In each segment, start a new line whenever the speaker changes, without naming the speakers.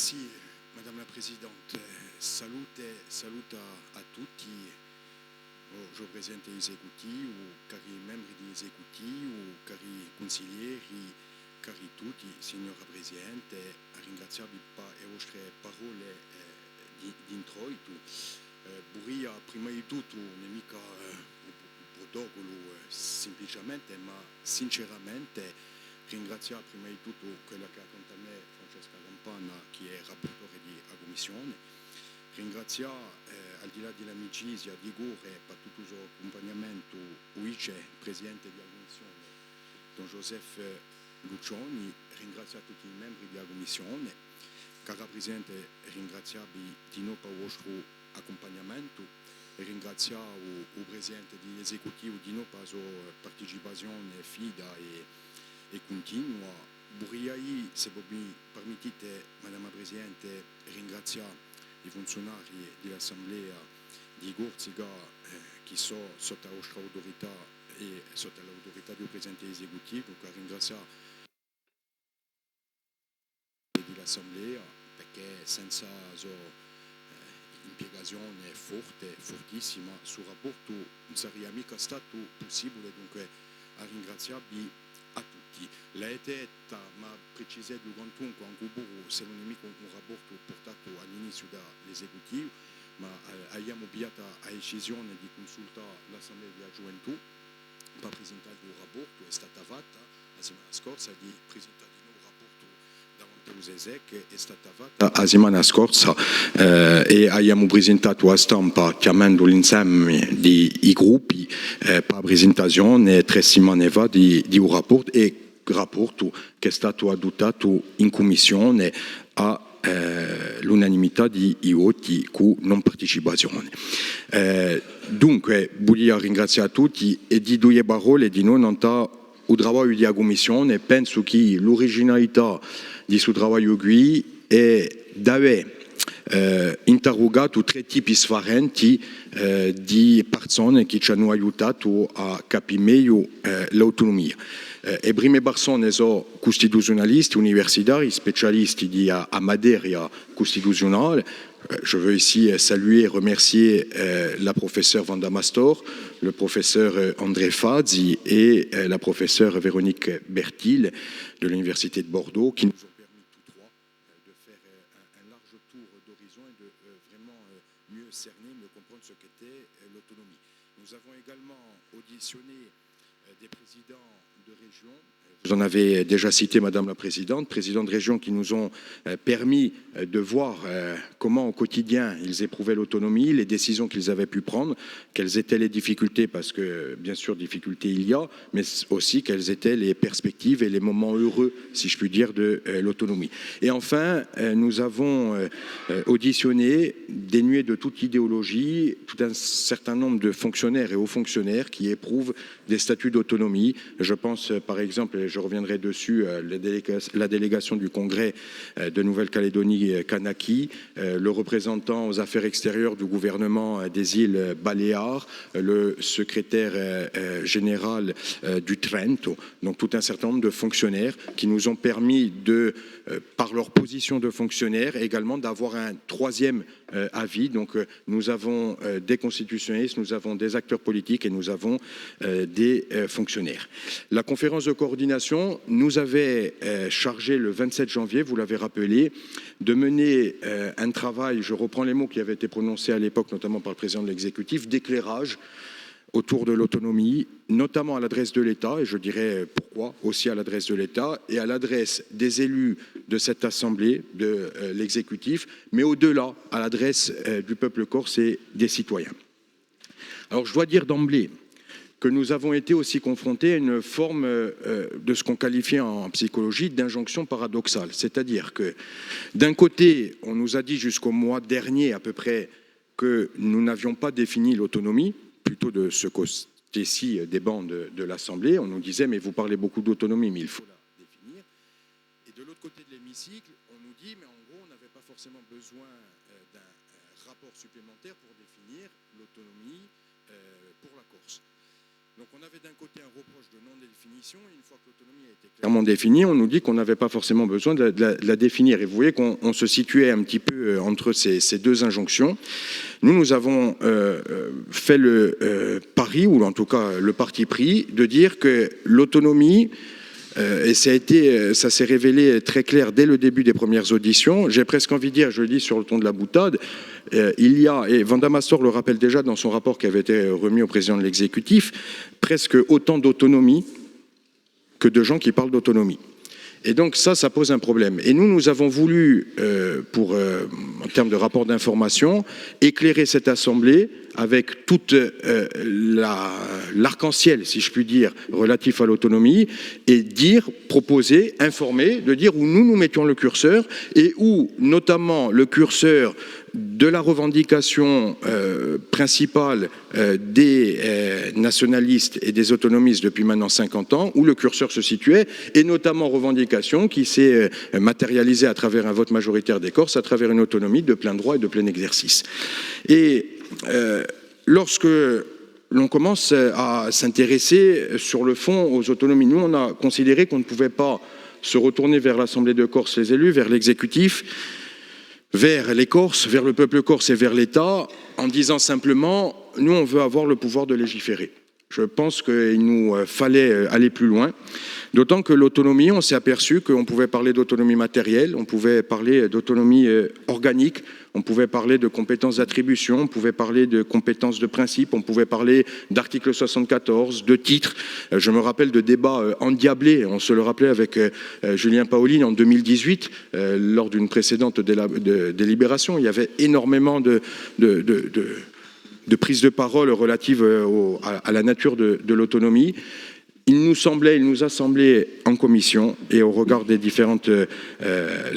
Merci, Madame la Présidente. Salute a tutti. Je presento gli esecutivi, cari membri di esecutivi, cari consiglieri, cari tutti, signora Presidente, a ringraziarvi per le vostre parole di introito. Vorrei prima di tutto, non mica protocolo semplicemente, ma sinceramente ringraziare prima di tutto quella che ha con me Francesca Campana, che è rapportore della Commissione. Ringraziare, al di là dell'amicizia, di rigore per tutto il suo accompagnamento, il vice presidente della Commissione, Don Joseph Lucioni. Ringraziare tutti i membri della Commissione. Cara Presidente, ringraziarvi di nuovo per il vostro accompagnamento. Ringraziare il Presidente dell'Esecutivo di nuovo per la sua partecipazione fida e continua. Vorrei, se voi mi permettete, Madame la Presidente, ringraziare i funzionari dell'Assemblea di Corsica che sono sotto la vostra autorità e sotto l'autorità del Presidente esecutivo, che ringraziare dell'Assemblea perché senza la sua impiegazione fortissima sul rapporto non sarebbe mica stato possibile, dunque a ringraziarvi a tutti. Lei mi ha precisato durante anche se non è mica un rapporto portato all'inizio dall'esecutivo, ma abbiamo avviato la decisione di consultare l'Assemblea della Gioventù per presentare il rapporto. È stata fatta la settimana scorsa di presentare il nuovo rapporto davanti all'USESEC, è stata fatta la settimana scorsa e abbiamo presentato a stampa chiamando l'insieme dei gruppi per la presentazione 3 settimane fa di un rapporto che è stato adottato in commissione all'unanimità di voti con non partecipazione. Dunque, voglio ringraziare tutti e di due parole di non il lavoro della commissione. Penso che l'originalità di questo lavoro qui è d'aver interrogato 3 tipi differenti di persone che ci hanno aiutato a capire meglio l'autonomia. Le prime persone sono costituzionalisti, universitari, specialisti di materia costituzionale. Je veux ici saluer et remercier la professeure Vanda Mastor, le professeur André Fazzi et la professeure Véronique Bertil de l'Université de Bordeaux qui nous ont permis tous trois de faire un large tour d'horizon et de vraiment mieux cerner, mieux comprendre ce qu'était l'autonomie. Nous avons également auditionné des présidents de région. Vous en avez déjà cité, Madame la Présidente, présidents de région qui nous ont permis de voir comment au quotidien ils éprouvaient l'autonomie, les décisions qu'ils avaient pu prendre, quelles étaient les difficultés, parce que bien sûr difficultés il y a, mais aussi quelles étaient les perspectives et les moments heureux, si je puis dire, de l'autonomie. Et enfin, nous avons auditionné, dénués de toute idéologie, tout un certain nombre de fonctionnaires et hauts fonctionnaires qui éprouvent des statuts d'autonomie. Je pense par exemple, et je reviendrai dessus, la délégation du Congrès de Nouvelle-Calédonie Kanaki, le représentant aux affaires extérieures du gouvernement des îles Baléares, le secrétaire général du Trento, donc tout un certain nombre de fonctionnaires qui nous ont permis de, par leur position de fonctionnaires, également d'avoir un troisième avis. Donc nous avons des constitutionnalistes, nous avons des acteurs politiques et nous avons des fonctionnaires. La conférence de coordination nous avait chargé le 27 janvier, vous l'avez rappelé, de mener un travail, je reprends les mots qui avaient été prononcés à l'époque, notamment par le président de l'exécutif, d'éclairage autour de l'autonomie, notamment à l'adresse de l'État, et je dirais pourquoi, aussi à l'adresse de l'État, et à l'adresse des élus de cette Assemblée, de l'exécutif, mais au-delà, à l'adresse du peuple corse et des citoyens. Alors je dois dire d'emblée que nous avons été aussi confrontés à une forme de ce qu'on qualifie en psychologie d'injonction paradoxale. C'est-à-dire que d'un côté, on nous a dit jusqu'au mois dernier à peu près que nous n'avions pas défini l'autonomie, plutôt de ce côté-ci des bancs de l'Assemblée. On nous disait, mais vous parlez beaucoup d'autonomie, mais il faut la définir. Et de l'autre côté de l'hémicycle, on nous dit, mais en gros, on n'avait pas forcément besoin d'un rapport supplémentaire pour définir l'autonomie pour la Corse. Donc on avait d'un côté un reproche de non-définition, et une fois que l'autonomie a été clairement définie, on nous dit qu'on n'avait pas forcément besoin de la définir. Et vous voyez qu'on se situait un petit peu entre ces deux injonctions. Nous avons fait le pari, ou en tout cas le parti pris, de dire que l'autonomie, et ça s'est révélé très clair dès le début des premières auditions. J'ai presque envie de dire, je le dis sur le ton de la boutade, il y a, et Van Damastor le rappelle déjà dans son rapport qui avait été remis au président de l'exécutif, presque autant d'autonomie que de gens qui parlent d'autonomie. Et donc ça pose un problème. Et nous avons voulu, en termes de rapport d'information, éclairer cette Assemblée avec toute l'arc-en-ciel, si je puis dire, relatif à l'autonomie, et proposer, informer, de dire où nous mettions le curseur, et où, notamment, le curseur de la revendication principale des nationalistes et des autonomistes depuis maintenant 50 ans, où le curseur se situait, et notamment revendication qui s'est matérialisée à travers un vote majoritaire des Corses, à travers une autonomie de plein droit et de plein exercice. Et lorsque l'on commence à s'intéresser sur le fond aux autonomies, nous on a considéré qu'on ne pouvait pas se retourner vers l'Assemblée de Corse, les élus, vers l'exécutif, vers les Corses, vers le peuple corse et vers l'État, en disant simplement, nous on veut avoir le pouvoir de légiférer. Je pense qu'il nous fallait aller plus loin, d'autant que l'autonomie, on s'est aperçu qu'on pouvait parler d'autonomie matérielle, on pouvait parler d'autonomie organique, on pouvait parler de compétences d'attribution, on pouvait parler de compétences de principe, on pouvait parler d'article 74, de titres. Je me rappelle de débats endiablés, on se le rappelait avec Julien Paolini en 2018, lors d'une précédente délibération. Il y avait énormément de prise de parole relative à la nature de l'autonomie. Il nous a semblé en commission et au regard des différentes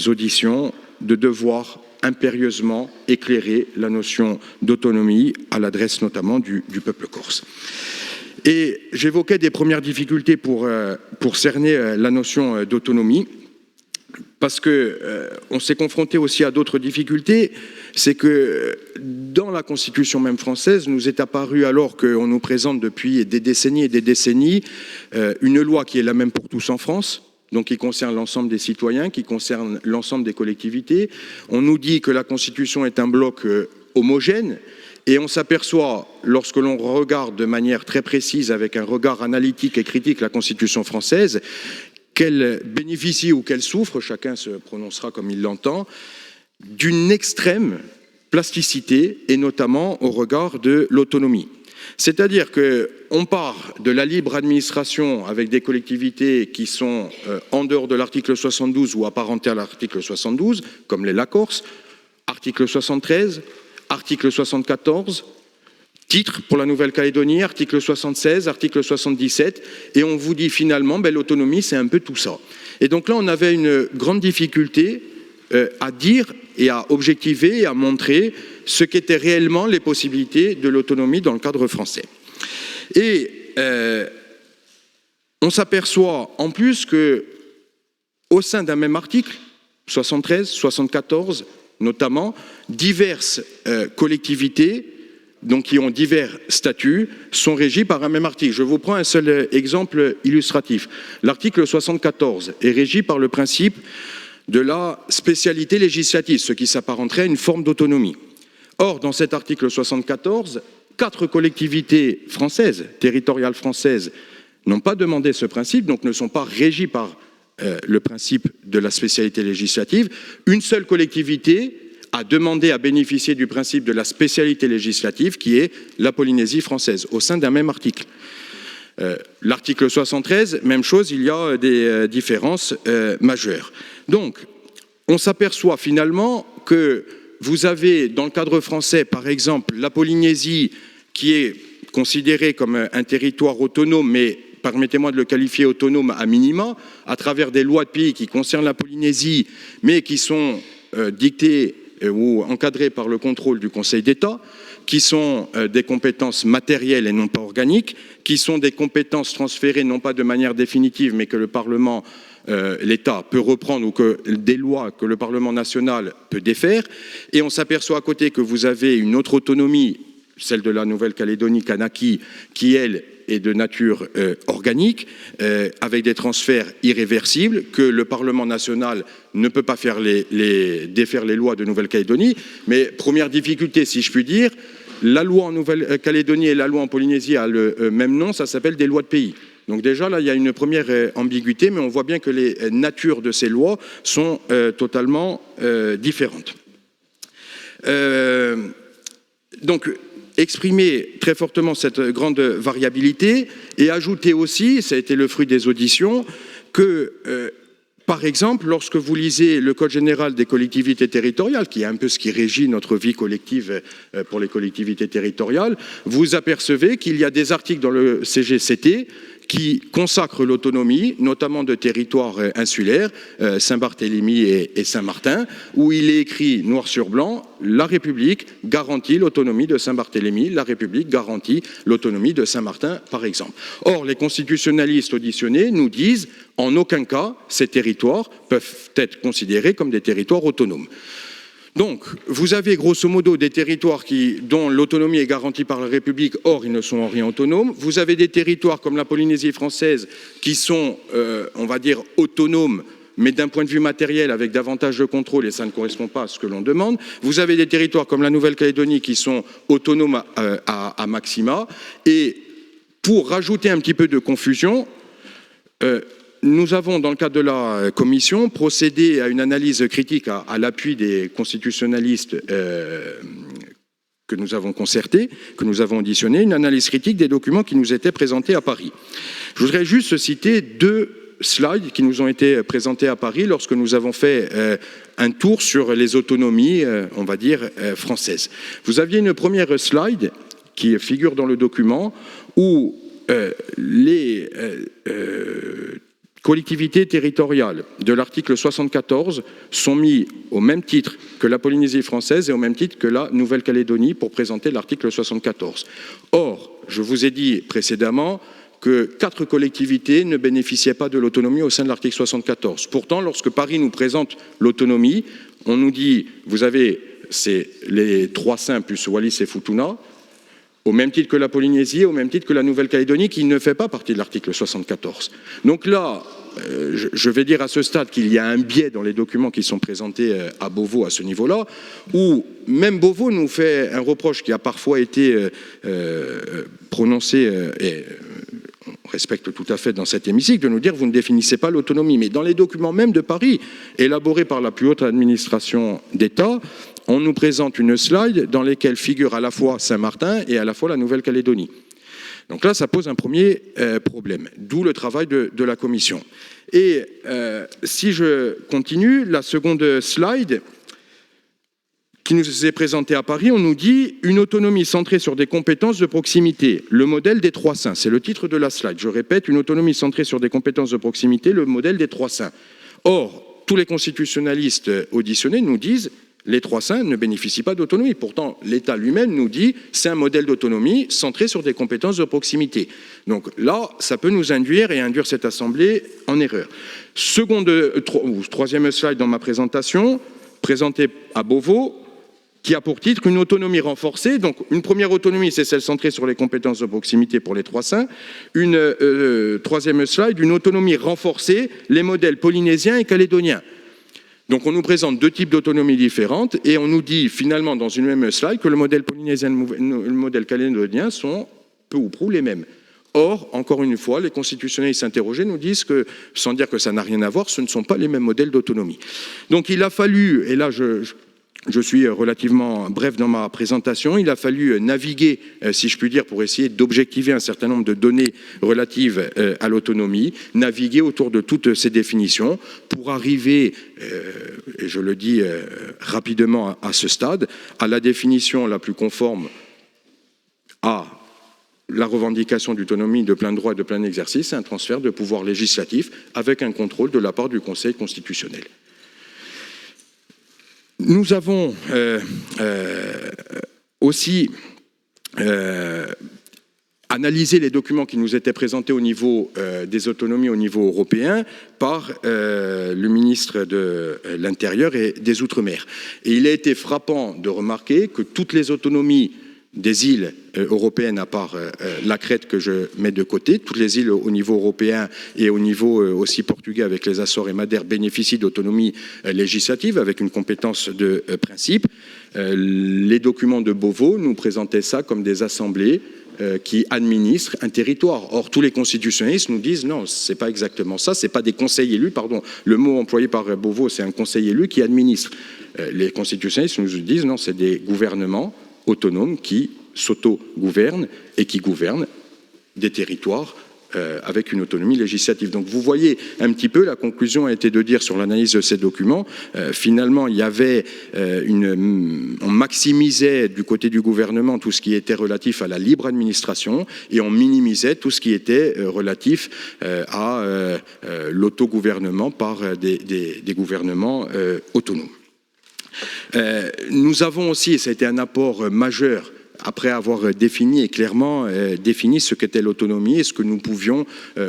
auditions de devoir impérieusement éclairer la notion d'autonomie à l'adresse notamment du peuple corse. Et j'évoquais des premières difficultés pour cerner la notion d'autonomie, parce qu'on s'est confronté aussi à d'autres difficultés. C'est que dans la Constitution même française, nous est apparu, alors qu'on nous présente depuis des décennies et des décennies, une loi qui est la même pour tous en France, donc qui concerne l'ensemble des citoyens, qui concerne l'ensemble des collectivités. On nous dit que la Constitution est un bloc homogène, et on s'aperçoit, lorsque l'on regarde de manière très précise, avec un regard analytique et critique, la Constitution française, qu'elle bénéficie ou qu'elle souffre, chacun se prononcera comme il l'entend, d'une extrême plasticité, et notamment au regard de l'autonomie. C'est-à-dire qu'on part de la libre administration avec des collectivités qui sont en dehors de l'article 72 ou apparentées à l'article 72, comme la Corse, article 73, article 74, titre pour la Nouvelle-Calédonie, article 76, article 77, et on vous dit finalement, l'autonomie, c'est un peu tout ça. Et donc là, on avait une grande difficulté à dire et à objectiver et à montrer ce qu'étaient réellement les possibilités de l'autonomie dans le cadre français. Et on s'aperçoit en plus que, au sein d'un même article, 73, 74 notamment, diverses collectivités, donc qui ont divers statuts, sont régis par un même article. Je vous prends un seul exemple illustratif. L'article 74 est régi par le principe de la spécialité législative, ce qui s'apparenterait à une forme d'autonomie. Or, dans cet article 74, 4 collectivités françaises, territoriales françaises, n'ont pas demandé ce principe, donc ne sont pas régies par le principe de la spécialité législative. Une seule collectivité a demandé à bénéficier du principe de la spécialité législative, qui est la Polynésie française, au sein d'un même article. L'article 73, même chose, il y a des différences majeures. Donc, on s'aperçoit finalement que vous avez, dans le cadre français, par exemple, la Polynésie, qui est considérée comme un territoire autonome, mais permettez-moi de le qualifier autonome à minima, à travers des lois de pays qui concernent la Polynésie, mais qui sont dictées ou encadrées par le contrôle du Conseil d'État, qui sont des compétences matérielles et non pas organiques, qui sont des compétences transférées non pas de manière définitive, mais que le Parlement, l'État peut reprendre, ou que des lois que le Parlement national peut défaire. Et on s'aperçoit à côté que vous avez une autre autonomie, celle de la Nouvelle-Calédonie, Kanaki, qui, elle, est de nature organique, avec des transferts irréversibles, que le Parlement national ne peut pas faire défaire les lois de Nouvelle-Calédonie. Mais première difficulté, si je puis dire, la loi en Nouvelle-Calédonie et la loi en Polynésie a le même nom, ça s'appelle des lois de pays. Donc déjà, là, il y a une première ambiguïté, mais on voit bien que les natures de ces lois sont totalement différentes. Donc, exprimer très fortement cette grande variabilité et ajouter aussi, ça a été le fruit des auditions, que, par exemple, lorsque vous lisez le Code général des collectivités territoriales, qui est un peu ce qui régit notre vie collective pour les collectivités territoriales, vous apercevez qu'il y a des articles dans le CGCT qui consacrent l'autonomie, notamment de territoires insulaires, Saint-Barthélemy et Saint-Martin, où il est écrit noir sur blanc, la République garantit l'autonomie de Saint-Barthélemy, la République garantit l'autonomie de Saint-Martin, par exemple. Or, les constitutionnalistes auditionnés nous disent, en aucun cas, ces territoires peuvent être considérés comme des territoires autonomes. Donc, vous avez grosso modo des territoires dont l'autonomie est garantie par la République, or ils ne sont en rien autonomes. Vous avez des territoires comme la Polynésie française qui sont, on va dire, autonomes, mais d'un point de vue matériel avec davantage de contrôle, et ça ne correspond pas à ce que l'on demande. Vous avez des territoires comme la Nouvelle-Calédonie qui sont autonomes à maxima. Et pour rajouter un petit peu de confusion, nous avons, dans le cadre de la commission, procédé à une analyse critique à l'appui des constitutionnalistes que nous avons concertés, que nous avons auditionnés, une analyse critique des documents qui nous étaient présentés à Paris. Je voudrais juste citer 2 slides qui nous ont été présentés à Paris lorsque nous avons fait un tour sur les autonomies, on va dire, françaises. Vous aviez une première slide qui figure dans le document où les collectivités territoriales de l'article 74 sont mis au même titre que la Polynésie française et au même titre que la Nouvelle-Calédonie pour présenter l'article 74. Or, je vous ai dit précédemment que 4 collectivités ne bénéficiaient pas de l'autonomie au sein de l'article 74. Pourtant, lorsque Paris nous présente l'autonomie, on nous dit, vous avez les 3 saints plus Wallis et Futuna, au même titre que la Polynésie, au même titre que la Nouvelle-Calédonie, qui ne fait pas partie de l'article 74. Donc là, je vais dire à ce stade qu'il y a un biais dans les documents qui sont présentés à Beauvau à ce niveau-là, où même Beauvau nous fait un reproche qui a parfois été prononcé, et on respecte tout à fait dans cet hémicycle, de nous dire vous ne définissez pas l'autonomie. Mais dans les documents même de Paris, élaborés par la plus haute administration d'État, on nous présente une slide dans laquelle figure à la fois Saint-Martin et à la fois la Nouvelle-Calédonie. Donc là, ça pose un premier problème, d'où le travail de la commission. Et si je continue, la seconde slide qui nous est présentée à Paris, on nous dit « Une autonomie centrée sur des compétences de proximité, le modèle des 3 saints ». C'est le titre de la slide. Je répète, une autonomie centrée sur des compétences de proximité, le modèle des 3 saints. Or, tous les constitutionnalistes auditionnés nous disent les 3 saints ne bénéficient pas d'autonomie. Pourtant, l'État lui-même nous dit c'est un modèle d'autonomie centré sur des compétences de proximité. Donc là, ça peut nous induire et induire cette Assemblée en erreur. Troisième slide dans ma présentation, présentée à Beauvau, qui a pour titre une autonomie renforcée. Donc une première autonomie, c'est celle centrée sur les compétences de proximité pour les 3 saints. Une troisième slide, une autonomie renforcée, les modèles polynésiens et calédoniens. Donc on nous présente 2 types d'autonomie différentes et on nous dit finalement dans une même slide que le modèle polynésien et le modèle calédonien sont peu ou prou les mêmes. Or, encore une fois, les constitutionnalistes interrogés nous disent que, sans dire que ça n'a rien à voir, ce ne sont pas les mêmes modèles d'autonomie. Donc il a fallu, et là je suis relativement bref dans ma présentation, il a fallu naviguer, si je puis dire, pour essayer d'objectiver un certain nombre de données relatives à l'autonomie, naviguer autour de toutes ces définitions pour arriver, et je le dis rapidement à ce stade, à la définition la plus conforme à la revendication d'autonomie de plein droit et de plein exercice, c'est un transfert de pouvoir législatif avec un contrôle de la part du Conseil constitutionnel. Nous avons aussi analysé les documents qui nous étaient présentés au niveau des autonomies au niveau européen par le ministre de l'Intérieur et des Outre-mer. Et il a été frappant de remarquer que toutes les autonomies des îles européennes, à part la Crète que je mets de côté. Toutes les îles au niveau européen et au niveau aussi portugais avec les Açores et Madère bénéficient d'autonomie législative avec une compétence de principe. Les documents de Beauvau nous présentaient ça comme des assemblées qui administrent un territoire. Or, tous les constitutionnalistes nous disent non, c'est pas exactement ça, c'est pas des conseils élus, pardon, le mot employé par Beauvau, c'est un conseil élu qui administre. Les constitutionnalistes nous disent non, c'est des gouvernements autonomes qui s'auto-gouvernent et qui gouvernent des territoires avec une autonomie législative. Donc vous voyez un petit peu, la conclusion a été de dire sur l'analyse de ces documents, finalement il y avait on maximisait du côté du gouvernement tout ce qui était relatif à la libre administration et on minimisait tout ce qui était relatif à l'autogouvernement par des gouvernements autonomes. Nous avons aussi, et ça a été un apport majeur, après avoir défini et clairement défini ce qu'était l'autonomie et ce que nous pouvions,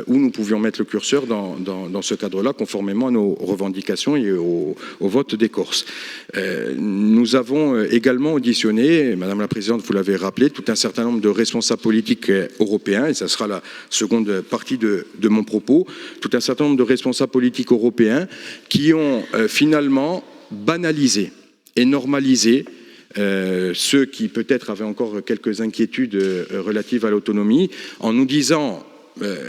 où nous pouvions mettre le curseur dans ce cadre-là, conformément à nos revendications et au vote des Corses. Nous avons également auditionné, Madame la Présidente, vous l'avez rappelé, tout un certain nombre de responsables politiques européens, et ça sera la seconde partie de mon propos, tout un certain nombre de responsables politiques européens qui ont finalement banalisé et normalisé ceux qui peut-être avaient encore quelques inquiétudes relatives à l'autonomie, en nous disant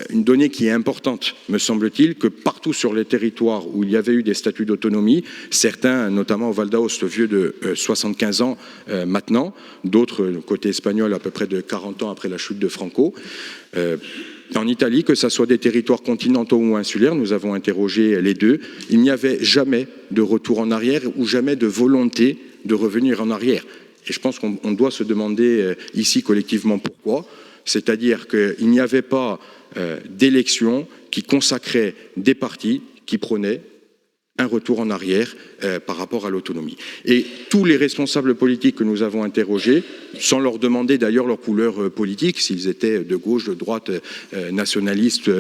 une donnée qui est importante, me semble-t-il, que partout sur les territoires où il y avait eu des statuts d'autonomie, certains, notamment au Val d'Aoste, vieux de 75 ans maintenant, d'autres, côté espagnol, à peu près de 40 ans après la chute de Franco, en Italie, que ce soit des territoires continentaux ou insulaires, nous avons interrogé les deux, il n'y avait jamais de retour en arrière ou jamais de volonté de revenir en arrière. Et je pense qu'on doit se demander ici collectivement pourquoi. C'est-à-dire qu'il n'y avait pas d'élection qui consacrait des partis qui prônaient un retour en arrière par rapport à l'autonomie. Et tous les responsables politiques que nous avons interrogés, sans leur demander d'ailleurs leur couleur politique, s'ils étaient de gauche, de droite, nationalistes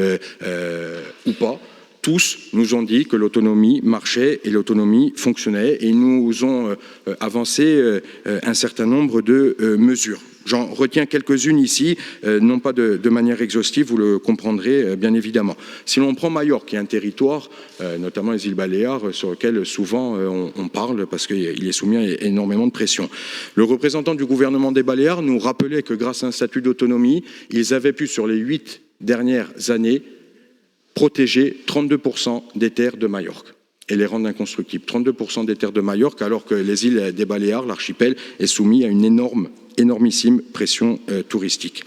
ou pas, tous nous ont dit que l'autonomie marchait et l'autonomie fonctionnait et ils nous ont avancé un certain nombre de mesures. J'en retiens quelques-unes ici, non pas de manière exhaustive, vous le comprendrez bien évidemment. Si l'on prend Majorque, qui est un territoire, notamment les îles Baléares, sur lequel souvent on parle parce qu'il est soumis à énormément de pression. Le représentant du gouvernement des Baléares nous rappelait que grâce à un statut d'autonomie, ils avaient pu sur les 8 dernières années protéger 32% des terres de Majorque et les rendre inconstructibles. 32% des terres de Majorque, alors que les îles des Baléares, l'archipel, est soumis à une énormissime pression touristique.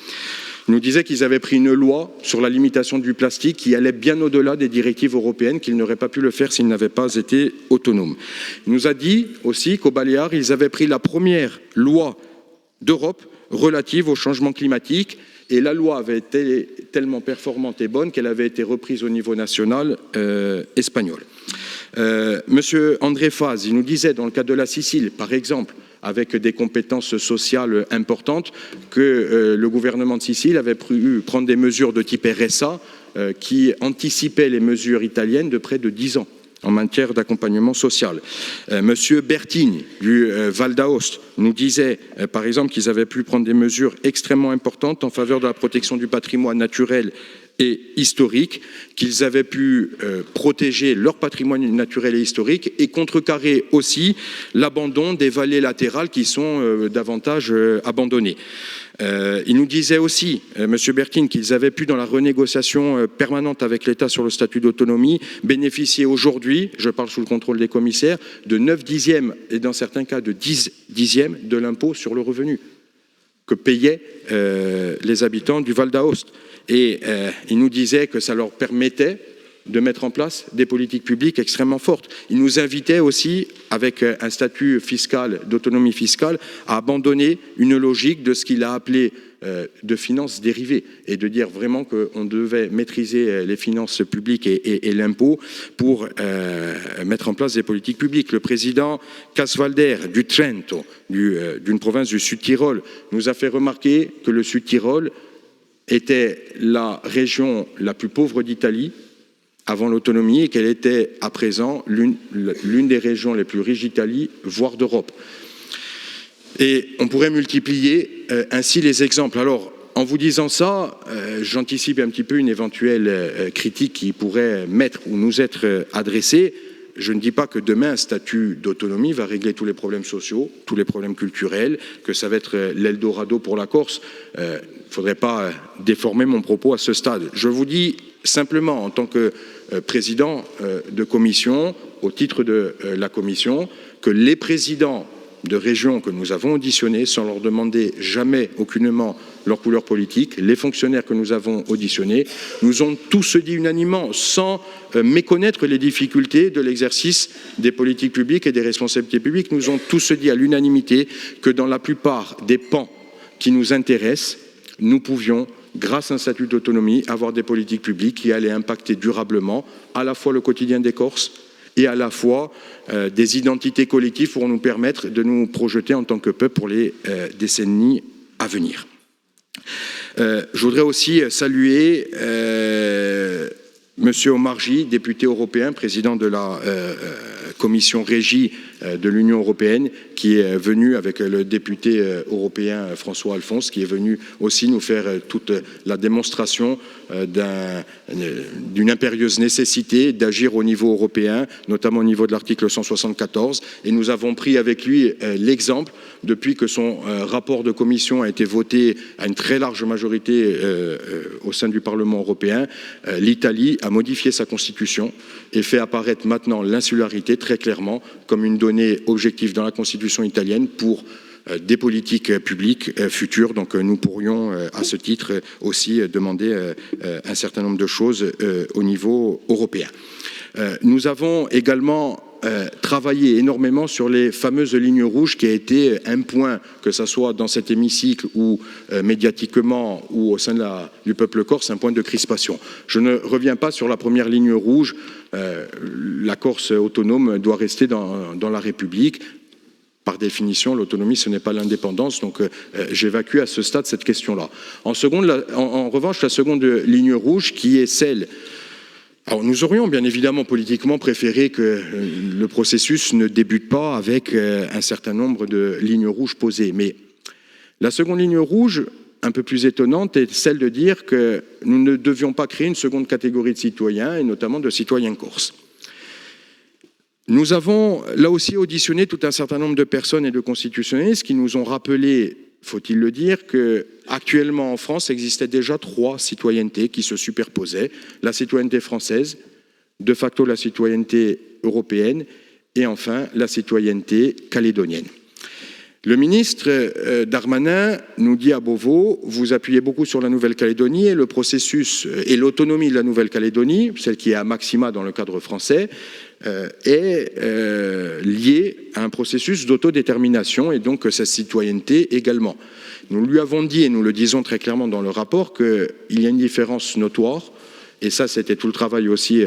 Ils nous disaient qu'ils avaient pris une loi sur la limitation du plastique qui allait bien au-delà des directives européennes, qu'ils n'auraient pas pu le faire s'ils n'avaient pas été autonomes. Il nous a dit aussi qu'aux Baléares, ils avaient pris la première loi d'Europe relative au changement climatique. Et la loi avait été tellement performante et bonne qu'elle avait été reprise au niveau national espagnol. Monsieur André Faz, il nous disait dans le cas de la Sicile, par exemple, avec des compétences sociales importantes, que le gouvernement de Sicile avait pu prendre des mesures de type RSA qui anticipaient les mesures italiennes de près de 10 ans en matière d'accompagnement social. Monsieur Bertigny, du Val d'Aoste, nous disait, par exemple, qu'ils avaient pu prendre des mesures extrêmement importantes en faveur de la protection du patrimoine naturel et historique, qu'ils avaient pu protéger leur patrimoine naturel et historique et contrecarrer aussi l'abandon des vallées latérales qui sont davantage abandonnées. Il nous disait aussi, M. Bertin, qu'ils avaient pu, dans la renégociation permanente avec l'État sur le statut d'autonomie, bénéficier aujourd'hui, je parle sous le contrôle des commissaires, de 9 dixièmes et dans certains cas de 10 dixièmes de l'impôt sur le revenu que payaient les habitants du Val d'Aoste. Et il nous disait que ça leur permettait de mettre en place des politiques publiques extrêmement fortes. Il nous invitait aussi, avec un statut fiscal, d'autonomie fiscale, à abandonner une logique de ce qu'il a appelé de finances dérivées et de dire vraiment qu'on devait maîtriser les finances publiques et l'impôt pour mettre en place des politiques publiques. Le président Casvalder du Trento, d'une province du Sud-Tyrol, nous a fait remarquer que le Sud-Tyrol était la région la plus pauvre d'Italie avant l'autonomie et qu'elle était à présent l'une des régions les plus riches d'Italie, voire d'Europe. Et on pourrait multiplier ainsi les exemples. Alors, en vous disant ça, j'anticipe un petit peu une éventuelle critique qui pourrait m'être ou nous être adressée. Je ne dis pas que demain, un statut d'autonomie va régler tous les problèmes sociaux, tous les problèmes culturels, que ça va être l'Eldorado pour la Corse. Il ne faudrait pas déformer mon propos à ce stade. Je vous dis simplement, en tant que président de commission, au titre de la commission, que les présidents de régions que nous avons auditionnés, sans leur demander jamais aucunement leur couleur politique, les fonctionnaires que nous avons auditionnés, nous ont tous dit unanimement, sans méconnaître les difficultés de l'exercice des politiques publiques et des responsabilités publiques, nous ont tous dit à l'unanimité que dans la plupart des pans qui nous intéressent, nous pouvions, grâce à un statut d'autonomie, avoir des politiques publiques qui allaient impacter durablement à la fois le quotidien des Corses et à la fois des identités collectives pour nous permettre de nous projeter en tant que peuple pour les décennies à venir. Je voudrais aussi saluer Monsieur Omarjee, député européen, président de la commission régie de l'Union européenne, qui est venu avec le député européen François Alphonse, qui est venu aussi nous faire toute la démonstration d'une impérieuse nécessité d'agir au niveau européen, notamment au niveau de l'article 174. Et nous avons pris avec lui l'exemple, depuis que son rapport de commission a été voté à une très large majorité au sein du Parlement européen, l'Italie a modifié sa constitution et fait apparaître maintenant l'insularité très clairement comme une donnée objective dans la constitution italienne pour des politiques publiques futures. Donc nous pourrions à ce titre aussi demander un certain nombre de choses au niveau européen. Nous avons également travaillé énormément sur les fameuses lignes rouges, qui a été un point, que ce soit dans cet hémicycle ou médiatiquement ou au sein du peuple corse, un point de crispation. Je ne reviens pas sur la première ligne rouge. La Corse autonome doit rester dans la République. Par définition, l'autonomie, ce n'est pas l'indépendance, donc j'évacue à ce stade cette question-là. En revanche, la seconde ligne rouge, qui est celle... Alors, nous aurions bien évidemment politiquement préféré que le processus ne débute pas avec un certain nombre de lignes rouges posées, mais la seconde ligne rouge, un peu plus étonnante, est celle de dire que nous ne devions pas créer une seconde catégorie de citoyens, et notamment de citoyens corses. Nous avons là aussi auditionné tout un certain nombre de personnes et de constitutionnalistes qui nous ont rappelé, faut-il le dire, qu'actuellement en France existait déjà 3 citoyennetés qui se superposaient, la citoyenneté française, de facto la citoyenneté européenne et enfin la citoyenneté calédonienne. Le ministre Darmanin nous dit à Beauvau, vous appuyez beaucoup sur la Nouvelle-Calédonie et le processus et l'autonomie de la Nouvelle-Calédonie, celle qui est à maxima dans le cadre français, est liée à un processus d'autodétermination et donc cette citoyenneté également. Nous lui avons dit, et nous le disons très clairement dans le rapport, qu'il y a une différence notoire, et ça c'était tout le travail aussi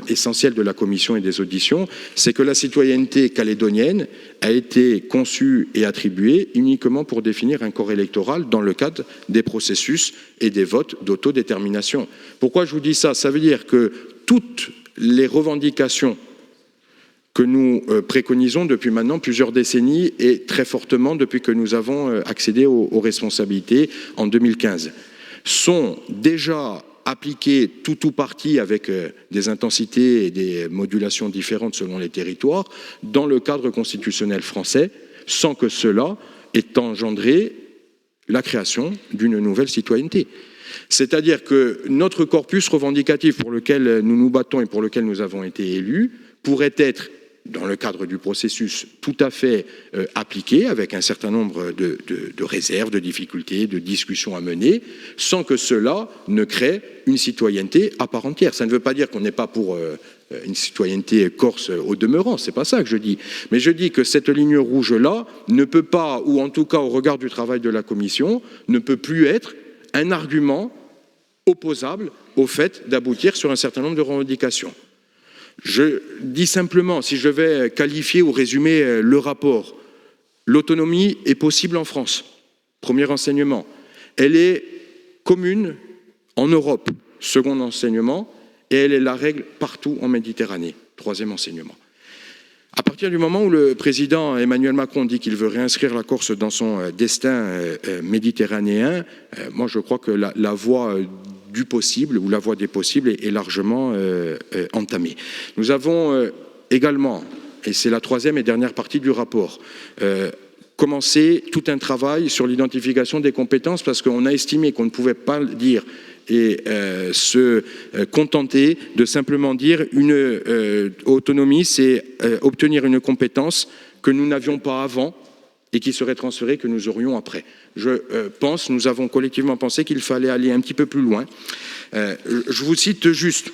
essentiel de la commission et des auditions, c'est que la citoyenneté calédonienne a été conçue et attribuée uniquement pour définir un corps électoral dans le cadre des processus et des votes d'autodétermination. Pourquoi je vous dis ça? Ça veut dire que toutes les revendications que nous préconisons depuis maintenant plusieurs décennies et très fortement depuis que nous avons accédé aux responsabilités en 2015 sont déjà appliquées tout ou partie avec des intensités et des modulations différentes selon les territoires dans le cadre constitutionnel français sans que cela ait engendré la création d'une nouvelle citoyenneté. C'est-à-dire que notre corpus revendicatif pour lequel nous nous battons et pour lequel nous avons été élus pourrait être, dans le cadre du processus, tout à fait appliqué avec un certain nombre de réserves, de difficultés, de discussions à mener, sans que cela ne crée une citoyenneté à part entière. Ça ne veut pas dire qu'on n'est pas pour une citoyenneté corse au demeurant, c'est pas ça que je dis. Mais je dis que cette ligne rouge-là ne peut pas, ou en tout cas au regard du travail de la Commission, ne peut plus être un argument opposable au fait d'aboutir sur un certain nombre de revendications. Je dis simplement, si je vais qualifier ou résumer le rapport, l'autonomie est possible en France, premier enseignement. Elle est commune en Europe, second enseignement, et elle est la règle partout en Méditerranée, troisième enseignement. À partir du moment où le président Emmanuel Macron dit qu'il veut réinscrire la Corse dans son destin méditerranéen, moi je crois que la voie du possible ou la voie des possibles est largement entamée. Nous avons également, et c'est la troisième et dernière partie du rapport, commencé tout un travail sur l'identification des compétences parce qu'on a estimé qu'on ne pouvait pas dire et se contenter de simplement dire une autonomie, c'est obtenir une compétence que nous n'avions pas avant et qui serait transférée que nous aurions après. Nous avons collectivement pensé qu'il fallait aller un petit peu plus loin. Je vous cite juste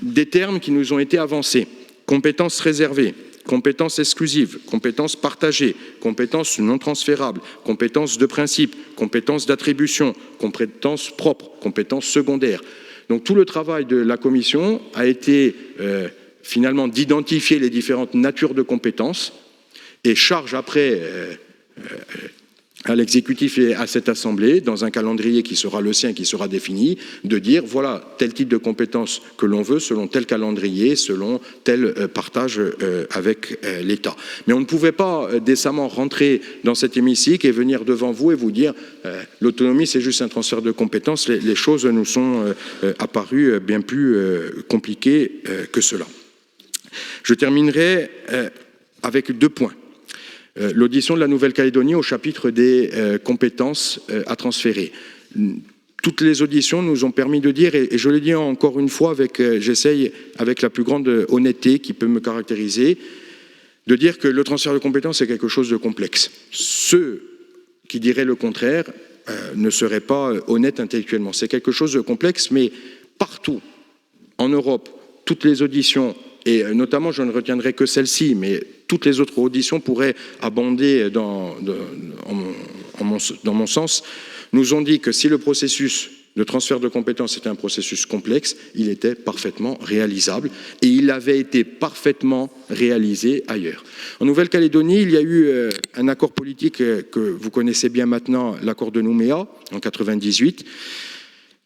des termes qui nous ont été avancés. Compétences réservées, compétences exclusives, compétences partagées, compétences non transférables, compétences de principe, compétences d'attribution, compétences propres, compétences secondaires. Donc tout le travail de la Commission a été finalement d'identifier les différentes natures de compétences et charge après à l'exécutif et à cette assemblée, dans un calendrier qui sera le sien, qui sera défini, de dire voilà tel type de compétences que l'on veut selon tel calendrier, selon tel partage avec l'État. Mais on ne pouvait pas décemment rentrer dans cet hémicycle et venir devant vous et vous dire l'autonomie c'est juste un transfert de compétences, les choses nous sont apparues bien plus compliquées que cela. Je terminerai avec 2 points. L'audition de la Nouvelle-Calédonie au chapitre des compétences à transférer. Toutes les auditions nous ont permis de dire, et je le dis encore une fois, j'essaye avec la plus grande honnêteté qui peut me caractériser, de dire que le transfert de compétences est quelque chose de complexe. Ceux qui diraient le contraire ne seraient pas honnêtes intellectuellement. C'est quelque chose de complexe, mais partout en Europe, toutes les auditions, et notamment je ne retiendrai que celle-ci, mais toutes les autres auditions pourraient abonder dans mon sens, nous ont dit que si le processus de transfert de compétences était un processus complexe, il était parfaitement réalisable et il avait été parfaitement réalisé ailleurs. En Nouvelle-Calédonie, il y a eu un accord politique que vous connaissez bien maintenant, l'accord de Nouméa en 1998.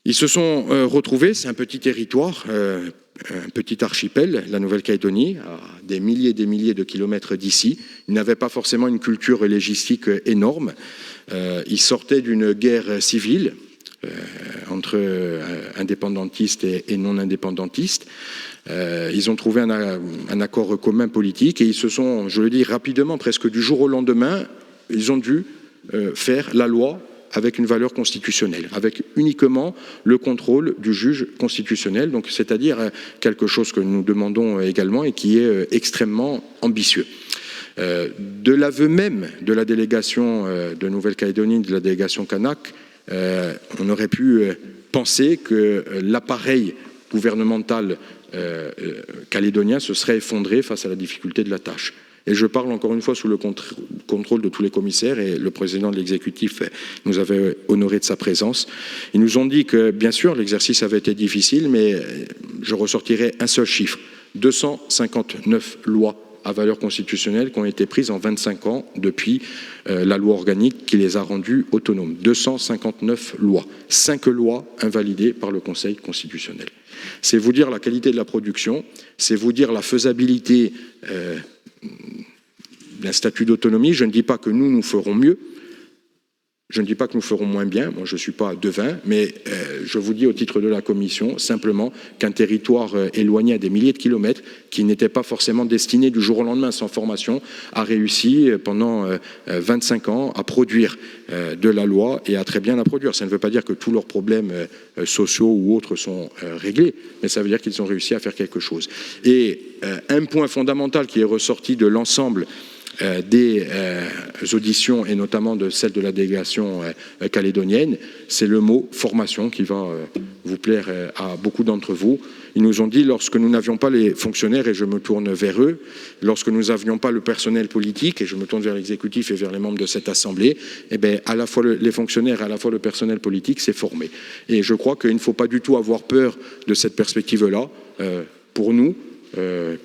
Ils se sont retrouvés, c'est un petit territoire, un petit archipel, la Nouvelle-Calédonie, à des milliers et des milliers de kilomètres d'ici. Ils n'avaient pas forcément une culture légistique énorme. Ils sortaient d'une guerre civile entre indépendantistes et non-indépendantistes. Ils ont trouvé un accord commun politique et ils se sont, je le dis rapidement, presque du jour au lendemain, ils ont dû faire la loi avec une valeur constitutionnelle, avec uniquement le contrôle du juge constitutionnel, donc c'est-à-dire quelque chose que nous demandons également et qui est extrêmement ambitieux. De l'aveu même de la délégation de Nouvelle-Calédonie, de la délégation kanak, on aurait pu penser que l'appareil gouvernemental calédonien se serait effondré face à la difficulté de la tâche. Et je parle encore une fois sous le contrôle de tous les commissaires et le président de l'exécutif nous avait honoré de sa présence. Ils nous ont dit que, bien sûr, l'exercice avait été difficile, mais je ressortirai un seul chiffre. 259 lois à valeur constitutionnelle qui ont été prises en 25 ans depuis la loi organique qui les a rendues autonomes. 259 lois. 5 lois invalidées par le Conseil constitutionnel. C'est vous dire la qualité de la production, c'est vous dire la faisabilité d'un statut d'autonomie. Je ne dis pas que nous ferons mieux, je ne dis pas que nous ferons moins bien, moi je ne suis pas devin, mais je vous dis au titre de la Commission simplement qu'un territoire éloigné à des milliers de kilomètres, qui n'était pas forcément destiné du jour au lendemain sans formation, a réussi pendant 25 ans à produire de la loi et à très bien la produire. Ça ne veut pas dire que tous leurs problèmes sociaux ou autres sont réglés, mais ça veut dire qu'ils ont réussi à faire quelque chose. Et un point fondamental qui est ressorti de l'ensemble des auditions et notamment de celle de la délégation calédonienne, c'est le mot formation qui va vous plaire à beaucoup d'entre vous. Ils nous ont dit, lorsque nous n'avions pas les fonctionnaires, et je me tourne vers eux, lorsque nous n'avions pas le personnel politique, et je me tourne vers l'exécutif et vers les membres de cette assemblée, eh bien, à la fois les fonctionnaires, à la fois le personnel politique s'est formé. Et je crois qu'il ne faut pas du tout avoir peur de cette perspective-là, pour nous,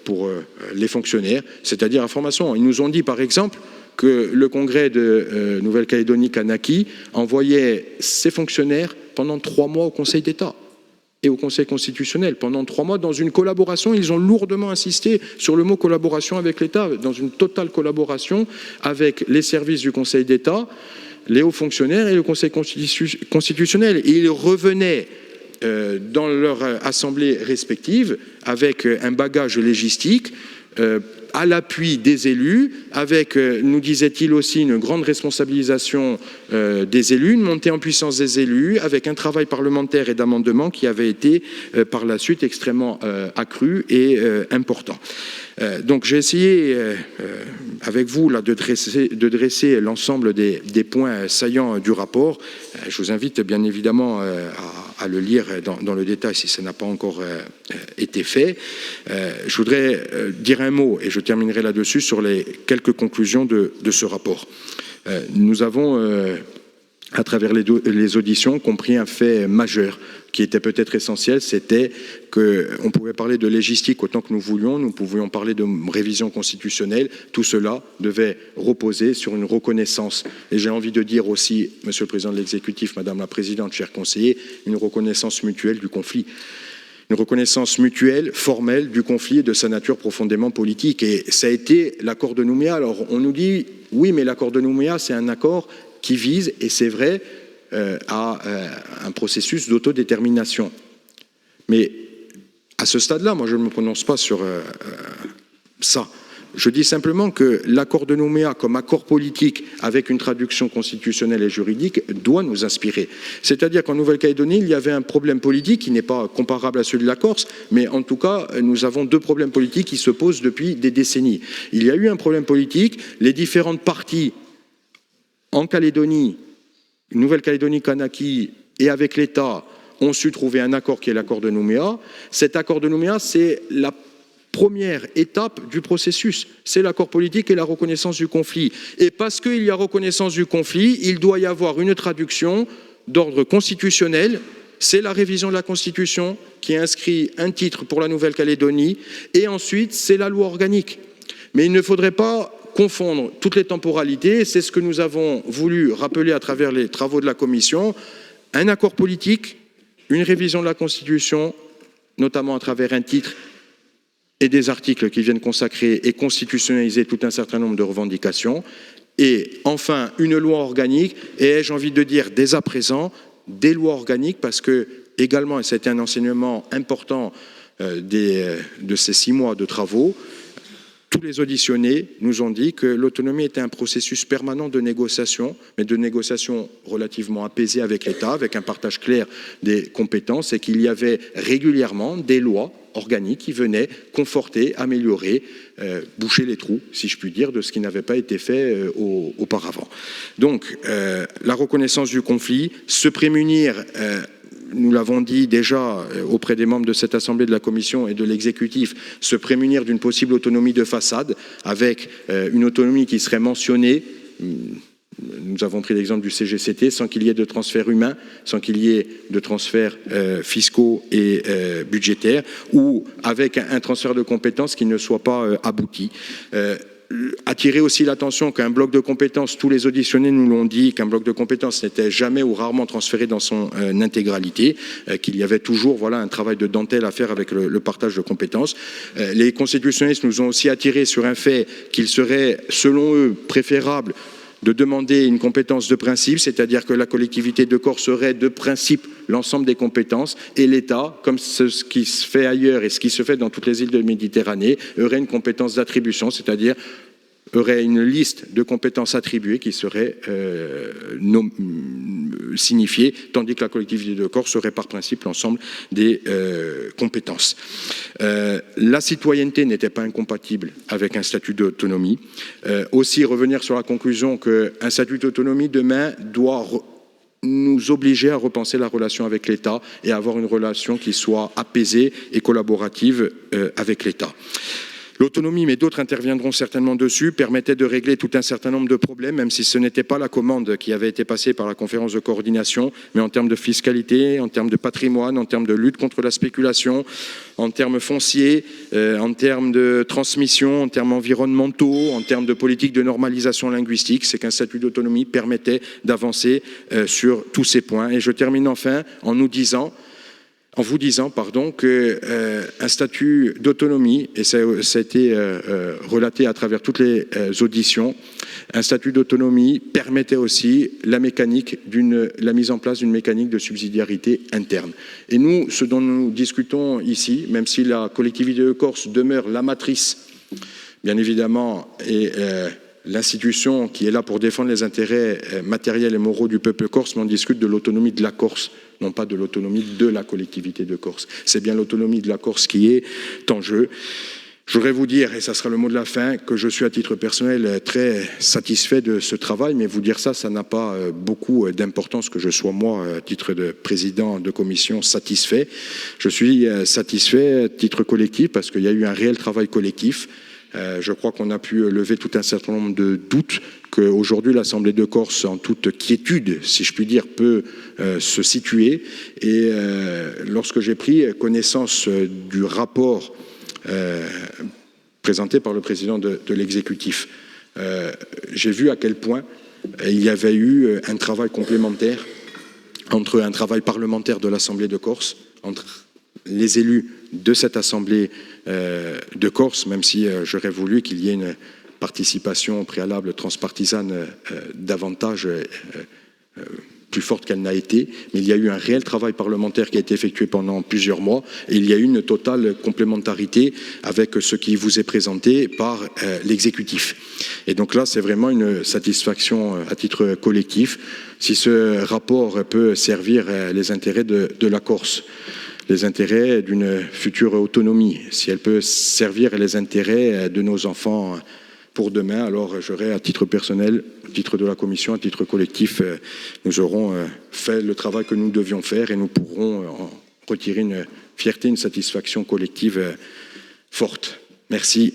pour les fonctionnaires, c'est-à-dire la formation. Ils nous ont dit par exemple que le congrès de Nouvelle-Calédonie Kanaki envoyait ses fonctionnaires pendant 3 mois au Conseil d'État. et au Conseil constitutionnel. Pendant 3 mois, dans une collaboration, ils ont lourdement insisté sur le mot collaboration avec l'État, dans une totale collaboration avec les services du Conseil d'État, les hauts fonctionnaires et le Conseil constitutionnel. Et ils revenaient dans leur assemblée respective avec un bagage légistique à l'appui des élus, avec, nous disait-il aussi, une grande responsabilisation des élus, une montée en puissance des élus, avec un travail parlementaire et d'amendement qui avait été par la suite extrêmement accru et important. Donc j'ai essayé avec vous là, de dresser l'ensemble des points saillants du rapport. Je vous invite bien évidemment à le lire dans le détail si ça n'a pas encore été fait. Je voudrais dire un mot, et je terminerai là-dessus, sur les quelques conclusions de ce rapport. Nous avons, à travers les auditions, compris un fait majeur qui était peut-être essentiel, c'était qu'on pouvait parler de légistique autant que nous voulions, nous pouvions parler de révision constitutionnelle, tout cela devait reposer sur une reconnaissance. Et j'ai envie de dire aussi, Monsieur le Président de l'Exécutif, Madame la Présidente, chers conseillers, une reconnaissance mutuelle du conflit. Une reconnaissance mutuelle, formelle, du conflit et de sa nature profondément politique. Et ça a été l'accord de Nouméa. Alors on nous dit, oui, mais l'accord de Nouméa, c'est un accord qui vise, et c'est vrai, à un processus d'autodétermination. Mais à ce stade-là, moi je ne me prononce pas sur ça. Je dis simplement que l'accord de Nouméa, comme accord politique avec une traduction constitutionnelle et juridique, doit nous inspirer. C'est-à-dire qu'en Nouvelle-Calédonie, il y avait un problème politique qui n'est pas comparable à celui de la Corse, mais en tout cas, nous avons 2 problèmes politiques qui se posent depuis des décennies. Il y a eu un problème politique, les différentes parties en Calédonie, Nouvelle-Calédonie, Kanaki et avec l'État ont su trouver un accord qui est l'accord de Nouméa. Cet accord de Nouméa, c'est la première étape du processus. C'est l'accord politique et la reconnaissance du conflit. Et parce qu'il y a reconnaissance du conflit, il doit y avoir une traduction d'ordre constitutionnel. C'est la révision de la Constitution qui inscrit un titre pour la Nouvelle-Calédonie. Et ensuite, c'est la loi organique. Mais il ne faudrait pas confondre toutes les temporalités, c'est ce que nous avons voulu rappeler à travers les travaux de la Commission, un accord politique, une révision de la Constitution, notamment à travers un titre et des articles qui viennent consacrer et constitutionnaliser tout un certain nombre de revendications, et enfin une loi organique, et j'ai envie de dire dès à présent, des lois organiques, parce que également, et c'était un enseignement important de ces 6 mois de travaux, tous les auditionnés nous ont dit que l'autonomie était un processus permanent de négociation, mais de négociation relativement apaisée avec l'État, avec un partage clair des compétences, et qu'il y avait régulièrement des lois organiques qui venaient conforter, améliorer, boucher les trous, si je puis dire, de ce qui n'avait pas été fait auparavant. Donc, la reconnaissance du conflit, se prémunir nous l'avons dit déjà auprès des membres de cette Assemblée, de la Commission et de l'exécutif, se prémunir d'une possible autonomie de façade, avec une autonomie qui serait mentionnée, nous avons pris l'exemple du CGCT, sans qu'il y ait de transfert humain, sans qu'il y ait de transferts fiscaux et budgétaires, ou avec un transfert de compétences qui ne soit pas abouti. Attirer aussi l'attention qu'un bloc de compétences, tous les auditionnés nous l'ont dit, qu'un bloc de compétences n'était jamais ou rarement transféré dans son intégralité, qu'il y avait toujours voilà, un travail de dentelle à faire avec le partage de compétences. Les constitutionnalistes nous ont aussi attiré sur un fait qu'il serait, selon eux, préférable de demander une compétence de principe, c'est-à-dire que la collectivité de Corse aurait de principe l'ensemble des compétences et l'État, comme ce qui se fait ailleurs et ce qui se fait dans toutes les îles de Méditerranée, aurait une compétence d'attribution, c'est-à-dire aurait une liste de compétences attribuées qui serait signifiée, tandis que la collectivité de Corse aurait par principe l'ensemble des compétences. La citoyenneté n'était pas incompatible avec un statut d'autonomie. Aussi revenir sur la conclusion qu'un statut d'autonomie demain doit nous obliger à repenser la relation avec l'État et à avoir une relation qui soit apaisée et collaborative avec l'État. L'autonomie, mais d'autres interviendront certainement dessus, permettait de régler tout un certain nombre de problèmes, même si ce n'était pas la commande qui avait été passée par la conférence de coordination, mais en termes de fiscalité, en termes de patrimoine, en termes de lutte contre la spéculation, en termes fonciers, en termes de transmission, en termes environnementaux, en termes de politique de normalisation linguistique, c'est qu'un statut d'autonomie permettait d'avancer sur tous ces points. Et je termine enfin en nous disant en vous disant qu'un statut d'autonomie, et ça a été relaté à travers toutes les auditions, un statut d'autonomie permettait aussi la mise en place d'une mécanique de subsidiarité interne. Et nous, ce dont nous discutons ici, même si la collectivité de Corse demeure la matrice, bien évidemment, et l'institution qui est là pour défendre les intérêts matériels et moraux du peuple corse, mais on discute de l'autonomie de la Corse, non pas de l'autonomie de la collectivité de Corse. C'est bien l'autonomie de la Corse qui est en jeu. Je voudrais vous dire, et ça sera le mot de la fin, que je suis à titre personnel très satisfait de ce travail, mais vous dire ça n'a pas beaucoup d'importance que je sois moi, à titre de président de commission, satisfait. Je suis satisfait à titre collectif parce qu'il y a eu un réel travail collectif. Je crois qu'on a pu lever tout un certain nombre de doutes, qu'aujourd'hui l'Assemblée de Corse, en toute quiétude, si je puis dire, peut se situer. Et lorsque j'ai pris connaissance du rapport présenté par le président de l'exécutif, j'ai vu à quel point il y avait eu un travail complémentaire entre un travail parlementaire de l'Assemblée de Corse, entre les élus de cette Assemblée de Corse, même si j'aurais voulu qu'il y ait une participation préalable transpartisane davantage plus forte qu'elle n'a été, mais il y a eu un réel travail parlementaire qui a été effectué pendant plusieurs mois et il y a eu une totale complémentarité avec ce qui vous est présenté par l'exécutif. Et donc là, c'est vraiment une satisfaction à titre collectif. Si ce rapport peut servir les intérêts de la Corse, les intérêts d'une future autonomie, si elle peut servir les intérêts de nos enfants pour demain, alors j'aurai à titre personnel, à titre de la commission, à titre collectif, nous aurons fait le travail que nous devions faire et nous pourrons en retirer une fierté, une satisfaction collective forte. Merci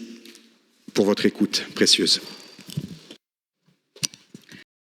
pour votre écoute précieuse.